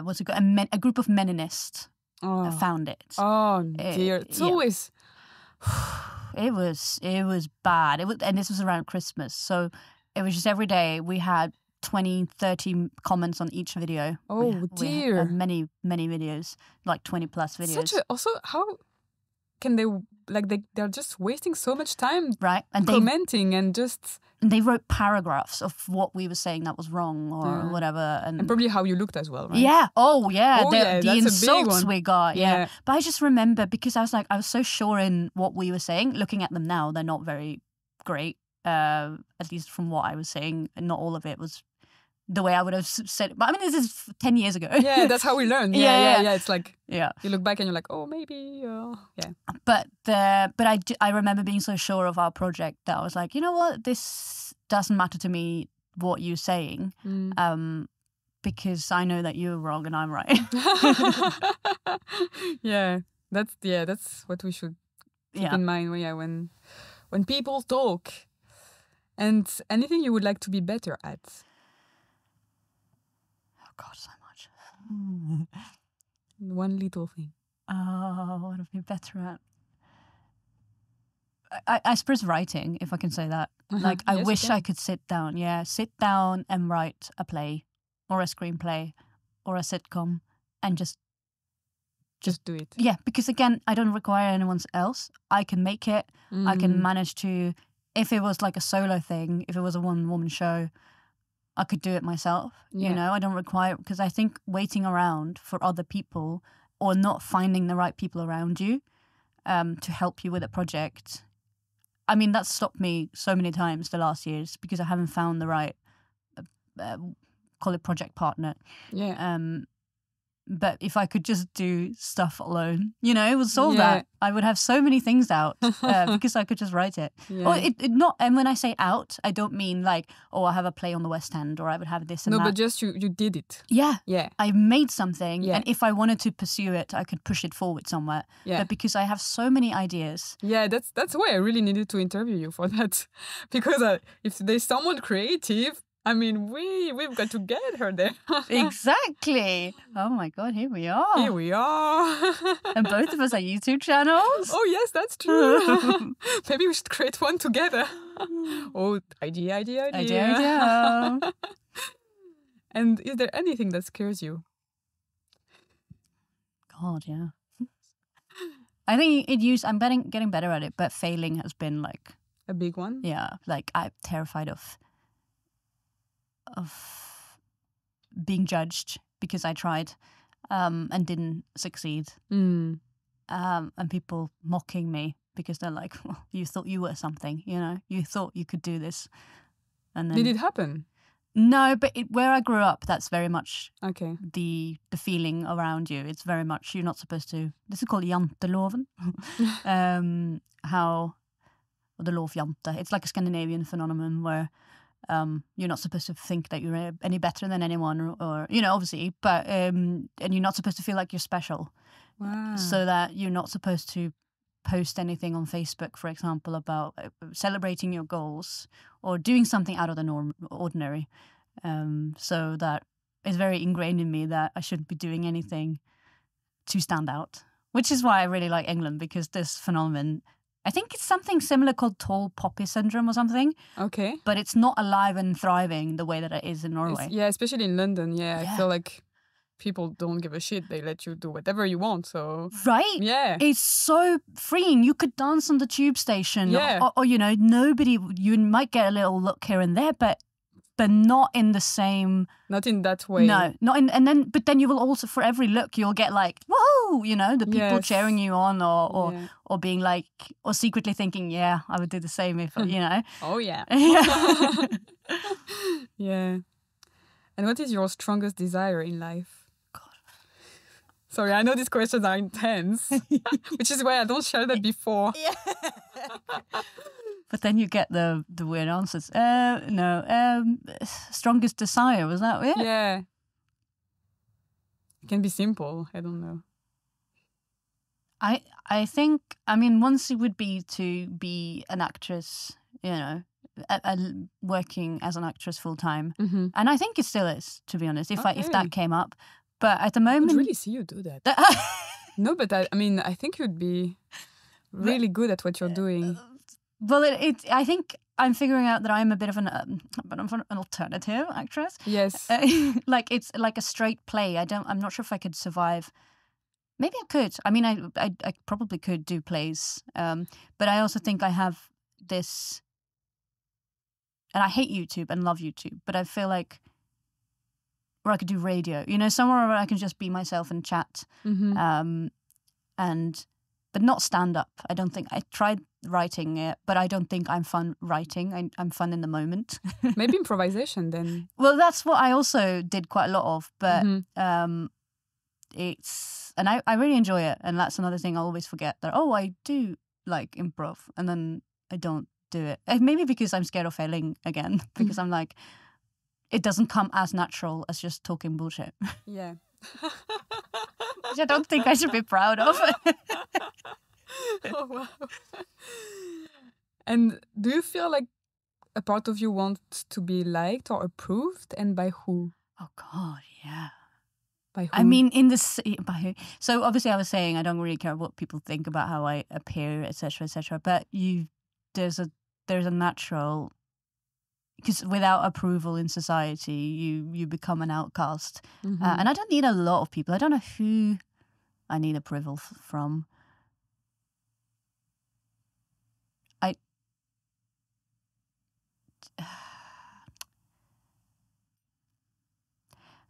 Speaker 1: what's it called? A group of Menonists found it.
Speaker 2: Oh dear. It's always...
Speaker 1: It was bad. And this was around Christmas. So it was just every day we had 20, 30 comments on each video.
Speaker 2: Oh dear.
Speaker 1: We had many, many videos, like 20 plus videos.
Speaker 2: Also, how can they, like, they're just wasting so much time,
Speaker 1: right? And
Speaker 2: commenting and just...
Speaker 1: And they wrote paragraphs of what we were saying that was wrong or whatever. And
Speaker 2: probably how you looked as well, right?
Speaker 1: Yeah. Oh, yeah. The
Speaker 2: that's
Speaker 1: insults we got. Yeah. But I just remember because I was so sure in what we were saying. Looking at them now, they're not very great, at least from what I was saying. And not all of it was the way I would have said it. But I mean, this is 10 years ago.
Speaker 2: Yeah, that's how we learn. Yeah. It's like, you look back and you're like, oh, maybe, yeah.
Speaker 1: But I remember being so sure of our project that I was like, you know what, this doesn't matter to me what you're saying, because I know that you're wrong and I'm right.
Speaker 2: That's what we should keep in mind. When people talk, and anything you would like to be better at.
Speaker 1: God, so much.
Speaker 2: One little thing.
Speaker 1: Oh, what would I be better at? I suppose writing, if I can say that. Like, I wish I could sit down and write a play or a screenplay or a sitcom and just
Speaker 2: do it.
Speaker 1: Yeah, because again, I don't require anyone else. I can make it. I can manage to, if it was like a solo thing, if it was a one-woman show, I could do it myself, you know, I don't require, because I think waiting around for other people or not finding the right people around you to help you with a project. I mean, that's stopped me so many times the last years because I haven't found the right, call it project partner.
Speaker 2: Yeah.
Speaker 1: But if I could just do stuff alone, you know, it would solve that. I would have so many things out because I could just write it.
Speaker 2: Yeah.
Speaker 1: Or it not. And when I say out, I don't mean like, oh, I have a play on the West End or I would have this and that.
Speaker 2: No, but just you did it.
Speaker 1: Yeah.
Speaker 2: Yeah.
Speaker 1: I made something. And if I wanted to pursue it, I could push it forward somewhere.
Speaker 2: Yeah.
Speaker 1: But because I have so many ideas.
Speaker 2: Yeah, that's why I really needed to interview you for that. Because if there's someone creative, I mean, we've got to get her there.
Speaker 1: Exactly. Oh my God, here we are.
Speaker 2: Here we are.
Speaker 1: And both of us are YouTube channels.
Speaker 2: Oh yes, that's true. Maybe we should create one together. Oh, idea. And is there anything that scares you?
Speaker 1: God, yeah. I think I'm getting better at it, but failing has been like
Speaker 2: a big one.
Speaker 1: Yeah, like I'm terrified of being judged because I tried and didn't succeed. And people mocking me because they're like, well, you thought you were something, you know, you thought you could do this. And then,
Speaker 2: did it happen?
Speaker 1: No, but where I grew up, that's very much
Speaker 2: the
Speaker 1: feeling around you. It's very much, you're not supposed to, this is called Jantelagen. The law of Jante. It's like a Scandinavian phenomenon where you're not supposed to think that you're any better than anyone or you know, obviously, but and you're not supposed to feel like you're special.
Speaker 2: Wow.
Speaker 1: So that you're not supposed to post anything on Facebook, for example, about celebrating your goals or doing something out of the ordinary. So that it's very ingrained in me that I shouldn't be doing anything to stand out, which is why I really like England, because this phenomenon, I think it's something similar called tall poppy syndrome or something.
Speaker 2: Okay.
Speaker 1: But it's not alive and thriving the way that it is in Norway.
Speaker 2: Especially in London. Yeah, I feel like people don't give a shit. They let you do whatever you want. So
Speaker 1: Right?
Speaker 2: yeah,
Speaker 1: It's so freeing. You could dance on the tube station,
Speaker 2: Yeah.
Speaker 1: or nobody. You might get a little look here and there, but not in the same.
Speaker 2: not in that way.
Speaker 1: No, not in. But then you will also, for every look, you'll get like, whoa, the people
Speaker 2: Yes.
Speaker 1: cheering you on, or
Speaker 2: Yeah.
Speaker 1: being like, or secretly thinking, yeah, I would do the same if
Speaker 2: Oh yeah.
Speaker 1: Yeah.
Speaker 2: Yeah. And what is your strongest desire in life?
Speaker 1: God.
Speaker 2: Sorry, I know these questions are intense, which is why I don't share that before.
Speaker 1: Yeah. But then you get the weird answers. No. Strongest desire, was that it?
Speaker 2: Yeah. It can be simple. I don't know.
Speaker 1: I think, once it would be to be an actress, working as an actress full time.
Speaker 2: Mm-hmm.
Speaker 1: And I think it still is, to be honest, if
Speaker 2: Okay.
Speaker 1: that came up. But at the
Speaker 2: I
Speaker 1: moment...
Speaker 2: could really see you do that. No, but I think you'd be really good at what you're doing.
Speaker 1: Well, I think I'm figuring out that I'm a bit of an alternative actress.
Speaker 2: Yes.
Speaker 1: Like it's like a straight play. I'm not sure if I could survive. Maybe I could. I probably could do plays. But I also think I have this, and I hate YouTube and love YouTube, but I feel like, or I could do radio, somewhere where I can just be myself and chat.
Speaker 2: Mm-hmm.
Speaker 1: But not stand up. I don't think I tried writing it, but I don't think I'm fun writing. I'm fun in the moment.
Speaker 2: Maybe improvisation then.
Speaker 1: Well, that's what I also did quite a lot of, but
Speaker 2: Mm-hmm.
Speaker 1: and I really enjoy it. And that's another thing I always forget, that, I do like improv, and then I don't do it. Maybe because I'm scared of failing again, because I'm like, it doesn't come as natural as just talking bullshit.
Speaker 2: Yeah.
Speaker 1: Which I don't think I should be proud of.
Speaker 2: Oh, wow. And do you feel like a part of you wants to be liked or approved, and by who?
Speaker 1: Oh God, yeah.
Speaker 2: By who?
Speaker 1: By who? So obviously, I was saying I don't really care what people think about how I appear, etc., etc. But there's a natural, because without approval in society, you become an outcast.
Speaker 2: Mm-hmm.
Speaker 1: And I don't need a lot of people. I don't know who I need approval from.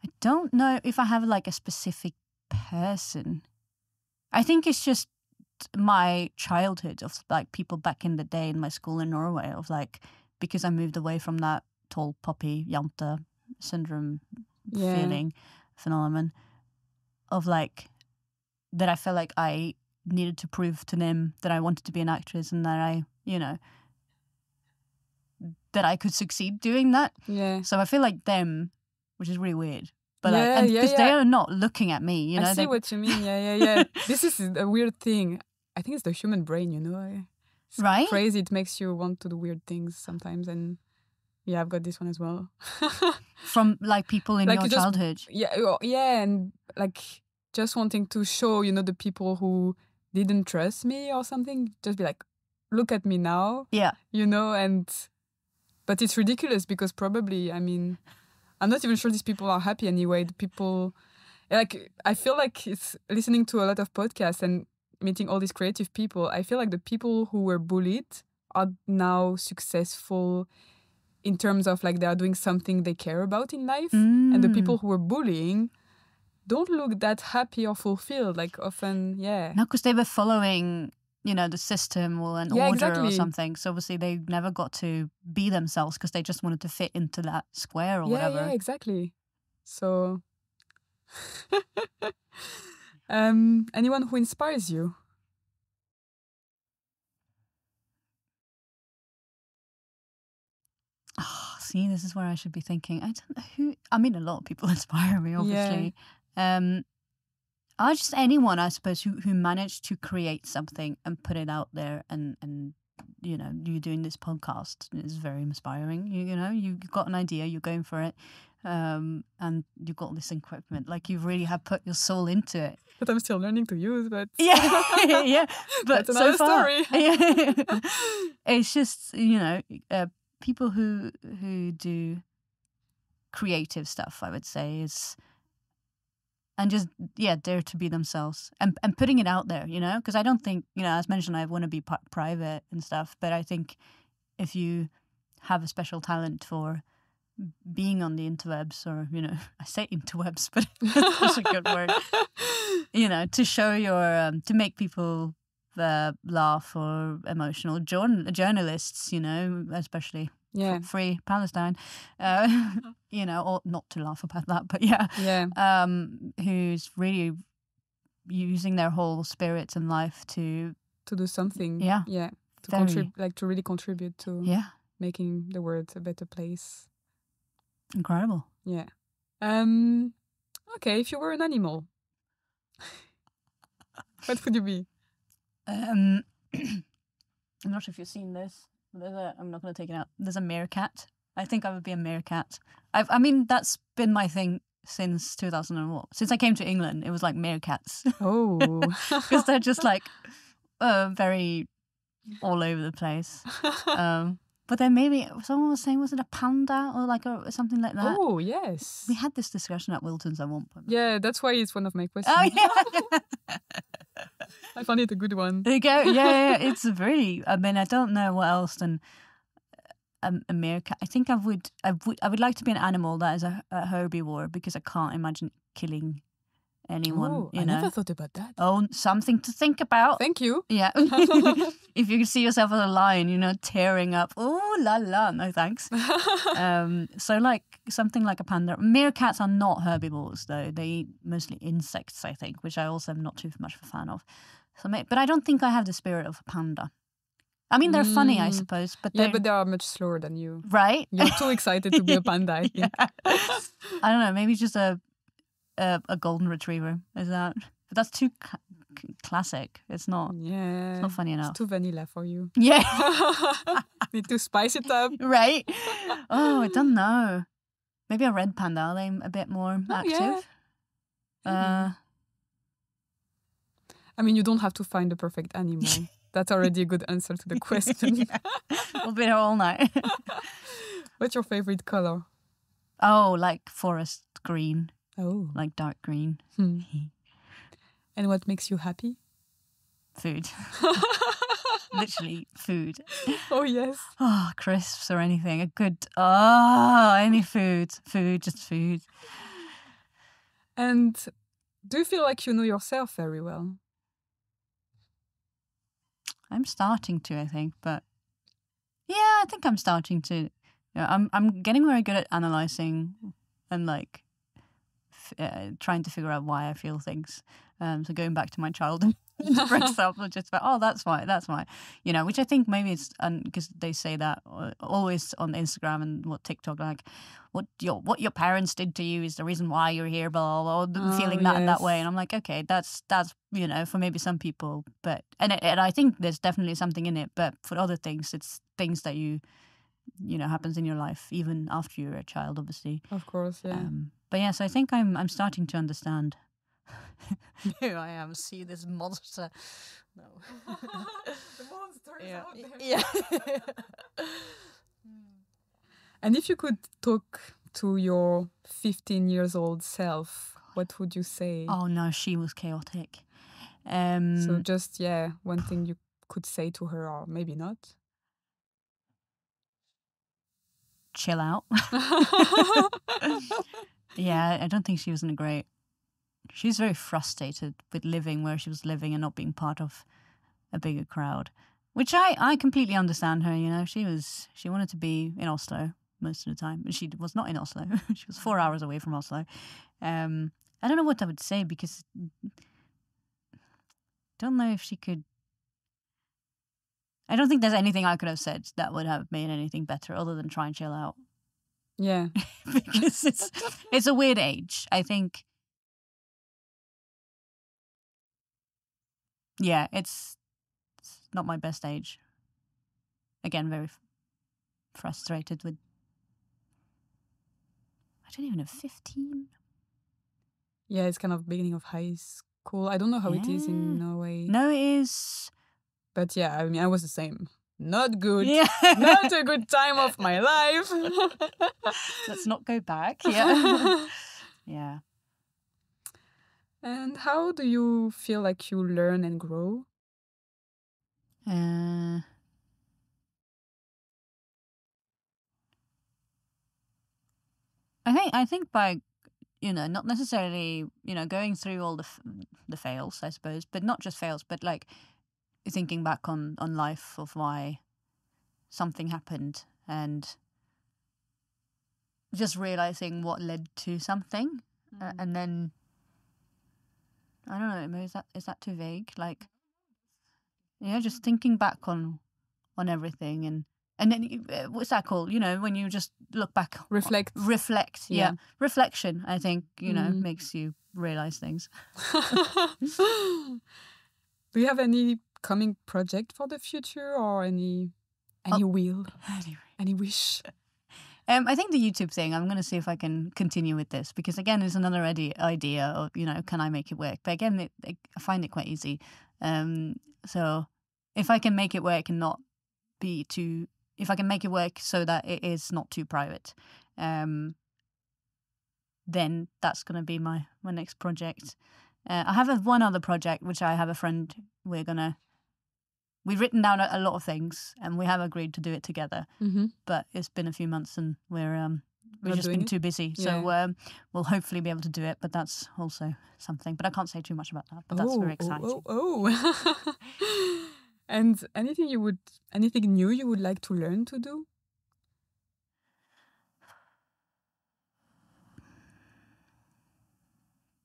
Speaker 1: I don't know if I have like a specific person. I think it's just my childhood of like people back in the day in my school in Norway, of like, because I moved away from that tall poppy jante syndrome phenomenon of like, that I felt like I needed to prove to them that I wanted to be an actress, and that that I could succeed doing that.
Speaker 2: Yeah.
Speaker 1: So I feel like them, which is really weird. But
Speaker 2: because
Speaker 1: they are not looking at me,
Speaker 2: I see what you mean. Yeah. This is a weird thing. I think it's the human brain, It's
Speaker 1: right?
Speaker 2: crazy. It makes you want to do weird things sometimes. And yeah, I've got this one as well.
Speaker 1: From like people in your childhood.
Speaker 2: Yeah. And like just wanting to show, the people who didn't trust me or something, just be like, look at me now.
Speaker 1: Yeah.
Speaker 2: But it's ridiculous, because probably, I'm not even sure these people are happy anyway. The people, like, I feel like it's listening to a lot of podcasts and meeting all these creative people. I feel like the people who were bullied are now successful in terms of like they are doing something they care about in life. And the people who were bullying don't look that happy or fulfilled, like often, yeah.
Speaker 1: No, because they were following, the system or an order or something. So obviously they never got to be themselves, because they just wanted to fit into that square or whatever.
Speaker 2: Yeah, exactly. So, anyone who inspires you?
Speaker 1: Oh, see, this is where I should be thinking. I don't know who. A lot of people inspire me, obviously.
Speaker 2: Yeah.
Speaker 1: Just anyone, I suppose, who managed to create something and put it out there, and you doing this podcast is very inspiring. You got an idea, you're going for it, and you've got this equipment. Like, you really have put your soul into it.
Speaker 2: But I'm still learning to use. But
Speaker 1: yeah. But
Speaker 2: that's another
Speaker 1: so far,
Speaker 2: story.
Speaker 1: It's just people who do creative stuff, I would say, is and just dare to be themselves and putting it out there, because I don't think, as mentioned, I want to be private and stuff, but I think if you have a special talent for being on the interwebs, or I say interwebs, but that's a good word, to show your to make people laugh, or emotional journalists, especially Free Palestine, or not to laugh about that, but who's really using their whole spirits and life to
Speaker 2: do something, to really contribute to making the world a better place.
Speaker 1: Incredible.
Speaker 2: Yeah. Okay, if you were an animal, what would you be?
Speaker 1: I'm not sure if you've seen this. I'm not going to take it out. There's a meerkat. I think I would be a meerkat. I mean, that's been my thing since 2001. Since I came to England, it was like meerkats.
Speaker 2: Oh.
Speaker 1: Because they're just like very all over the place. But then maybe someone was saying, was it a panda or something like that?
Speaker 2: Oh, yes.
Speaker 1: We had this discussion at Wilton's at one point.
Speaker 2: Yeah, that's why it's one of my questions.
Speaker 1: Oh, yeah.
Speaker 2: I found it a good one.
Speaker 1: There you go. Yeah. It's really, I mean, I don't know what else than a meerkat. I think I would like to be an animal that is a herbivore, because I can't imagine killing anyone.
Speaker 2: Oh, I never thought about that.
Speaker 1: Oh, something to think about.
Speaker 2: Thank you.
Speaker 1: Yeah. If you could see yourself as a lion, tearing up. Oh, la la. No, thanks. So something like a panda. Meerkats are not herbivores, though. They eat mostly insects, I think, which I also am not too much of a fan of. So, but I don't think I have the spirit of a panda. I mean, they're funny, I suppose. But
Speaker 2: but they are much slower than you.
Speaker 1: Right?
Speaker 2: You're too excited to be a panda, I think.
Speaker 1: I don't know. Maybe just a golden retriever. Is that? But that's too classic. It's not.
Speaker 2: Yeah.
Speaker 1: It's not funny enough.
Speaker 2: It's too vanilla for you.
Speaker 1: Yeah.
Speaker 2: Need to spice it up.
Speaker 1: Right. Oh, I don't know. Maybe a red panda. Are they a bit more active?
Speaker 2: Yeah. I mean, you don't have to find the perfect animal. That's already a good answer to the question.
Speaker 1: We'll be here all night.
Speaker 2: What's your favorite color?
Speaker 1: Oh, like forest green.
Speaker 2: Oh.
Speaker 1: Like dark green.
Speaker 2: And what makes you happy?
Speaker 1: Food. Literally food.
Speaker 2: Oh, yes.
Speaker 1: Oh, crisps or anything. Any food. Food, just food.
Speaker 2: And do you feel like you know yourself very well?
Speaker 1: I'm starting to, I think, but yeah, I think I'm starting to. I'm getting very good at analyzing and trying to figure out why I feel things. So going back to my childhood, for example, just about, that's why, which I think maybe it's because they say that always on Instagram and TikTok, what your parents did to you is the reason why you're here, blah, blah, blah, feeling that in that way. And I'm like, okay, that's for maybe some people, but and I think there's definitely something in it, but for other things, it's things that happens in your life even after you're a child, obviously.
Speaker 2: Of course, yeah.
Speaker 1: But yes, I think I'm starting to understand. Here I am. See this monster? No.
Speaker 2: The monster is out there.
Speaker 1: Yeah.
Speaker 2: And if you could talk to your 15-year-old self, what would you say?
Speaker 1: Oh no, she was chaotic.
Speaker 2: So just one thing you could say to her, or maybe not.
Speaker 1: Chill out. Yeah, I don't think she was in a great. She's very frustrated with living where she was living and not being part of a bigger crowd, which I completely understand her. She wanted to be in Oslo most of the time, but she was not in Oslo. She was 4 hours away from Oslo. I don't know what I would say, because I don't know if she could. I don't think there's anything I could have said that would have made anything better other than try and chill out.
Speaker 2: Yeah.
Speaker 1: Because it's a weird age, I think. Yeah, it's not my best age. Again, very frustrated with. I don't even know, 15.
Speaker 2: Yeah, it's kind of beginning of high school. I don't know how it is in Norway.
Speaker 1: No, it is.
Speaker 2: But yeah, I mean, I was the same. Not good.
Speaker 1: Yeah.
Speaker 2: Not a good time of my life.
Speaker 1: Let's not go back. Yeah. Yeah.
Speaker 2: And how do you feel like you learn and grow?
Speaker 1: I think by not necessarily going through all the fails, I suppose, but not just fails, but like thinking back on life of why something happened and just realizing what led to something, and then I don't know. Maybe is that too vague? Like, just thinking back on everything and then what's that called? When you just look back,
Speaker 2: Reflect.
Speaker 1: Yeah, reflection. I think makes you realize things.
Speaker 2: Do you have any coming project for the future or any will, any wish?
Speaker 1: I think the YouTube thing, I'm going to see if I can continue with this because, again, it's another idea of, can I make it work? But again, I find it quite easy. So if I can make it work and not be too, if I can make it work so that it is not too private, then that's going to be my next project. I have one other project, which I have a friend, we've written down a lot of things and we have agreed to do it together.
Speaker 2: Mm-hmm.
Speaker 1: But it's been a few months and we've just been too busy.
Speaker 2: Yeah.
Speaker 1: So we'll hopefully be able to do it, but that's also something. But I can't say too much about that, but that's very exciting.
Speaker 2: And anything new you would like to learn to do?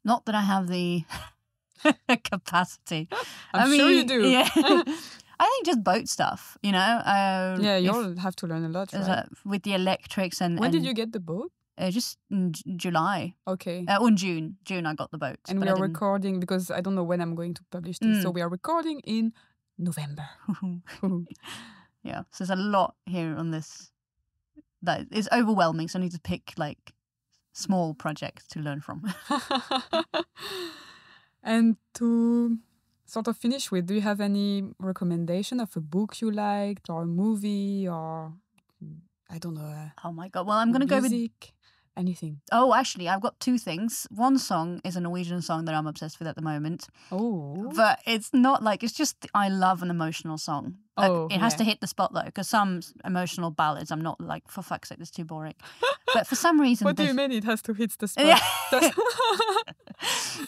Speaker 1: Not that I have the capacity.
Speaker 2: I'm sure you do.
Speaker 1: Yeah. I think just boat stuff,
Speaker 2: you'll have to learn a lot, right?
Speaker 1: With the electrics and...
Speaker 2: When did you get the boat?
Speaker 1: Just in July.
Speaker 2: Okay.
Speaker 1: In June. June I got the boat.
Speaker 2: And we are recording, because I don't know when I'm going to publish this, so we are recording in November.
Speaker 1: Yeah, so there's a lot here on this that is overwhelming, so I need to pick, small projects to learn from.
Speaker 2: And to sort of finish with, do you have any recommendation of a book you liked or a movie or, I don't know,
Speaker 1: oh my God. Well, I'm going to go with...
Speaker 2: anything.
Speaker 1: Oh, actually, I've got two things. One song is a Norwegian song that I'm obsessed with at the moment.
Speaker 2: Oh.
Speaker 1: But it's not it's just, I love an emotional song. It has to hit the spot though, because some emotional ballads, I'm not for fuck's sake, it's too boring. But for some reason...
Speaker 2: What do you mean it has to hit the spot?
Speaker 1: Yeah.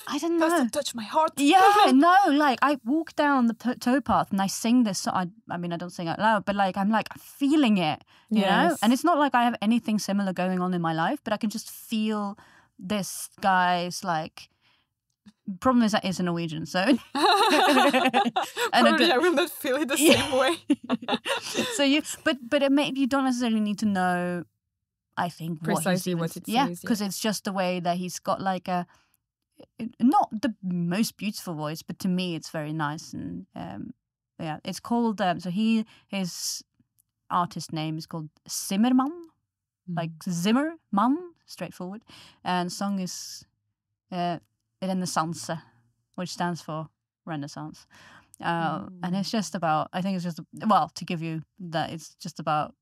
Speaker 1: I don't know.
Speaker 2: It has to touch my heart.
Speaker 1: Yeah, no, I walk down the towpath and I sing this song. I mean, I don't sing out loud, but I'm feeling it, you know? And it's not like I have anything similar going on in my life, but I can just feel this guy's problem is that it's a Norwegian, so and
Speaker 2: probably I will not feel it the same way.
Speaker 1: So but you don't necessarily need to know, I think,
Speaker 2: precisely what it says.
Speaker 1: Because it's just the way that he's got not the most beautiful voice, but to me it's very nice. And it's called so his artist name is called Zimmermann, Zimmermann, straightforward, and song is Renessanse, which stands for Renaissance. And it's just about, I think it's just, to give you that, it's just about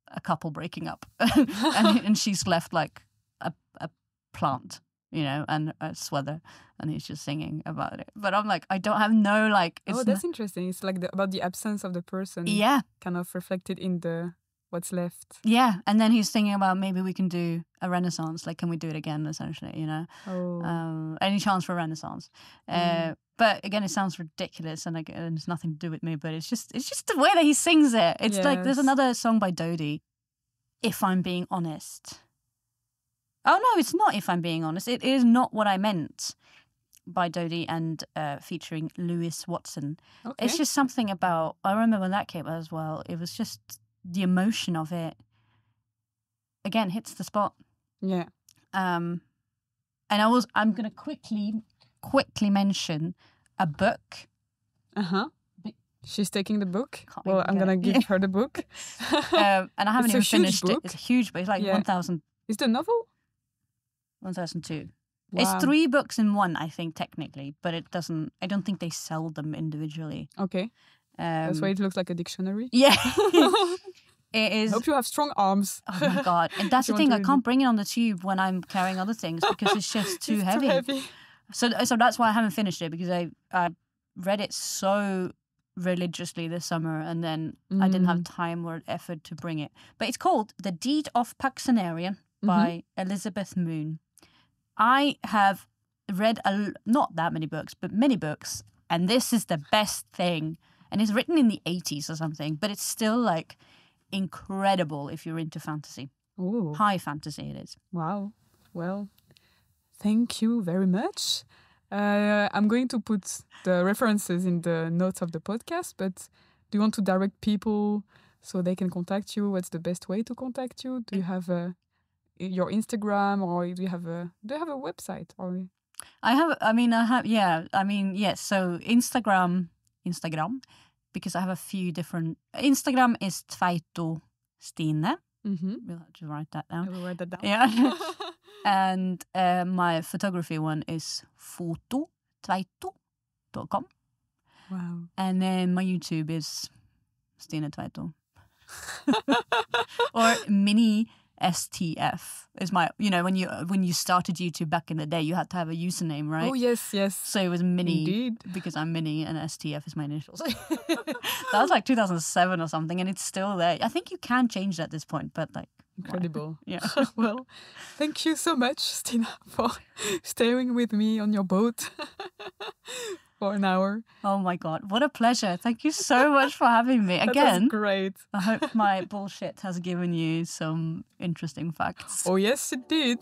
Speaker 1: a couple breaking up and she's left a plant, and a sweater, and he's just singing about it. But I'm I don't have no
Speaker 2: that's interesting. It's about the absence of the person.
Speaker 1: Yeah.
Speaker 2: Kind of reflected in the what's left.
Speaker 1: Yeah, and then he's thinking about maybe we can do a Renaissance, can we do it again, essentially, any chance for a Renaissance. But again, it sounds ridiculous and it's nothing to do with me, but it's just the way that he sings it. It's there's another song by Dodie, If I'm Being Honest. Oh no, it's not If I'm Being Honest. It is Not What I Meant by Dodie and featuring Lewis Watson. Okay. It's just something about, I remember when that came out as well, it was just the emotion of it, again, hits the spot.
Speaker 2: Yeah.
Speaker 1: And I'm going to quickly mention a book.
Speaker 2: Uh-huh. She's taking the book. Well, I'm going to give her the book.
Speaker 1: And I haven't even finished it. It's a huge book. It's 1,000.
Speaker 2: Is it a novel?
Speaker 1: 1,002.
Speaker 2: Wow.
Speaker 1: It's 3 books in one, I think, technically, but I don't think they sell them individually.
Speaker 2: Okay. That's why it looks like a dictionary.
Speaker 1: Yeah. It is.
Speaker 2: I hope you have strong arms.
Speaker 1: Oh my God. And that's the thing, I can't bring it on the tube when I'm carrying other things because it's just too heavy.
Speaker 2: Too heavy.
Speaker 1: So that's why I haven't finished it, because I read it so religiously this summer, and then I didn't have time or effort to bring it. But it's called The Deed of Paxenarian by Elizabeth Moon. I have read not that many books, but many books, and this is the best thing. And it's written in the 80s or something, but it's still like incredible if you're into fantasy.
Speaker 2: Ooh.
Speaker 1: High fantasy it is.
Speaker 2: Wow. Well, thank you very much. I'm going to put the references in the notes of the podcast, but do you want to direct people so they can contact you? What's the best way to contact you? Do you have your Instagram, or do you have a website? Or
Speaker 1: Yes. So Instagram, because I have a few different. Instagram is Tveito Stine. We'll have to write that down.
Speaker 2: I will write that down.
Speaker 1: Yeah. And my photography one is phototveito.com.
Speaker 2: Wow.
Speaker 1: And then my YouTube is Stine Tveito. Or Mini STF is my, when you started YouTube back in the day, you had to have a username, right?
Speaker 2: Oh, yes.
Speaker 1: So it was Mini.
Speaker 2: Indeed.
Speaker 1: Because I'm Mini and STF is my initials. That was like 2007 or something, and it's still there. I think you can change it at this point, but like...
Speaker 2: Incredible.
Speaker 1: Yeah.
Speaker 2: Well, thank you so much, Stina, for staying with me on your boat for an hour.
Speaker 1: Oh my God, what a pleasure. Thank you so much for having me. Again,
Speaker 2: that was great.
Speaker 1: I hope my bullshit has given you some interesting facts.
Speaker 2: Oh, yes, it did.